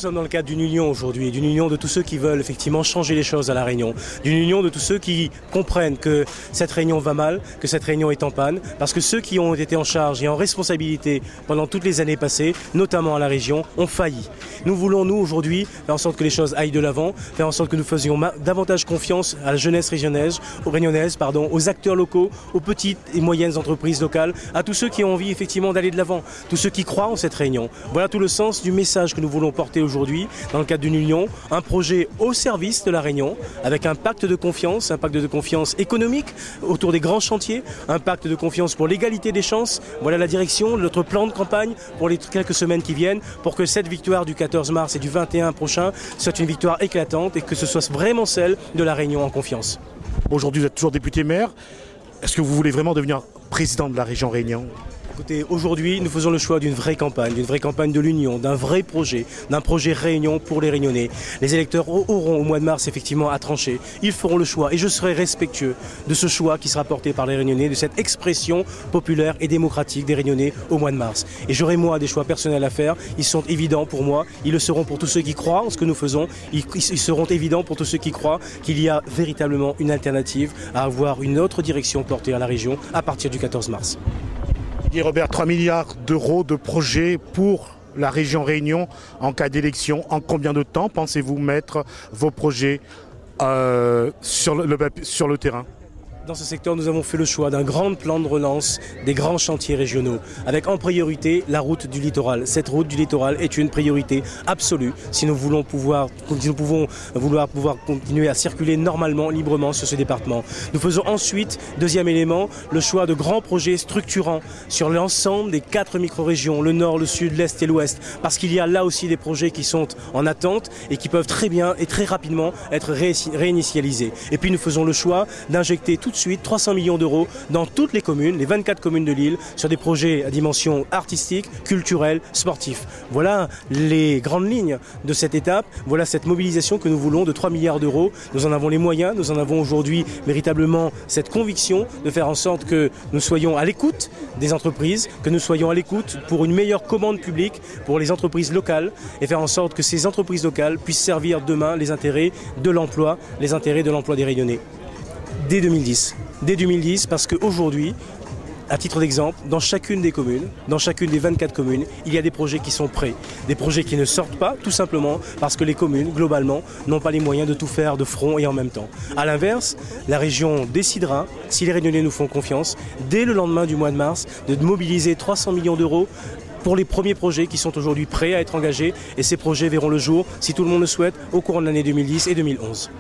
sommes dans le cadre d'une union aujourd'hui, d'une union de tous ceux qui veulent effectivement changer les choses à La Réunion, d'une union de tous ceux qui comprennent que cette réunion va mal, que cette réunion est en panne, parce que ceux qui ont été en charge et en responsabilité pendant toutes les années passées, notamment à la région, ont failli. Nous voulons, nous, aujourd'hui, faire en sorte que les choses aillent de l'avant, faire en sorte que nous faisions davantage confiance à la jeunesse réunionnaise, aux acteurs locaux, aux petites et moyennes entreprises locales, à tous ceux qui ont envie effectivement d'aller de l'avant, tous ceux qui croient en cette réunion. Voilà tout le sens du message que nous voulons porter aujourd'hui dans le cadre d'une union, un projet au service de la Réunion, avec un pacte de confiance économique autour des grands chantiers, un pacte de confiance pour l'égalité des chances. Voilà la direction, notre plan de campagne pour les quelques semaines qui viennent, pour que cette victoire du 14 mars et du 21 prochain soit une victoire éclatante et que ce soit vraiment celle de la Réunion en confiance. Aujourd'hui, vous êtes toujours député-maire. Est-ce que vous voulez vraiment devenir président de la région Réunion ? Écoutez, aujourd'hui, nous faisons le choix d'une vraie campagne de l'Union, d'un vrai projet, d'un projet Réunion pour les Réunionnais. Les électeurs auront au mois de mars effectivement à trancher. Ils feront le choix et je serai respectueux de ce choix qui sera porté par les Réunionnais, de cette expression populaire et démocratique des Réunionnais au mois de mars. Et j'aurai moi des choix personnels à faire. Ils sont évidents pour moi. Ils le seront pour tous ceux qui croient en ce que nous faisons. Ils seront évidents pour tous ceux qui croient qu'il y a véritablement une alternative à avoir une autre direction portée à la région à partir du 14 mars. Robert, 3 milliards d'euros de projets pour la région Réunion en cas d'élection. En combien de temps pensez-vous mettre vos projets sur le terrain ? Dans ce secteur, nous avons fait le choix d'un grand plan de relance des grands chantiers régionaux, avec en priorité la route du littoral. Cette route du littoral est une priorité absolue si nous voulons pouvoir continuer à circuler normalement, librement sur ce département. Nous faisons ensuite, deuxième élément, le choix de grands projets structurants sur l'ensemble des 4 micro-régions, le nord, le sud, l'est et l'ouest, parce qu'il y a là aussi des projets qui sont en attente et qui peuvent très bien et très rapidement être réinitialisés. Et puis nous faisons le choix d'injecter tout de suite 300 millions d'euros dans toutes les communes, les 24 communes de l'île, sur des projets à dimension artistique, culturelle, sportif. Voilà les grandes lignes de cette étape, voilà cette mobilisation que nous voulons de 3 milliards d'euros. Nous en avons les moyens, nous en avons aujourd'hui véritablement cette conviction de faire en sorte que nous soyons à l'écoute des entreprises, que nous soyons à l'écoute pour une meilleure commande publique pour les entreprises locales et faire en sorte que ces entreprises locales puissent servir demain les intérêts de l'emploi, des Réunionnais. Dès 2010, parce qu'aujourd'hui, à titre d'exemple, dans chacune des communes, dans chacune des 24 communes, il y a des projets qui sont prêts. Des projets qui ne sortent pas, tout simplement parce que les communes, globalement, n'ont pas les moyens de tout faire de front et en même temps. A l'inverse, la région décidera, si les Réunionnais nous font confiance, dès le lendemain du mois de mars, de mobiliser 300 millions d'euros pour les premiers projets qui sont aujourd'hui prêts à être engagés. Et ces projets verront le jour, si tout le monde le souhaite, au cours de l'année 2010 et 2011.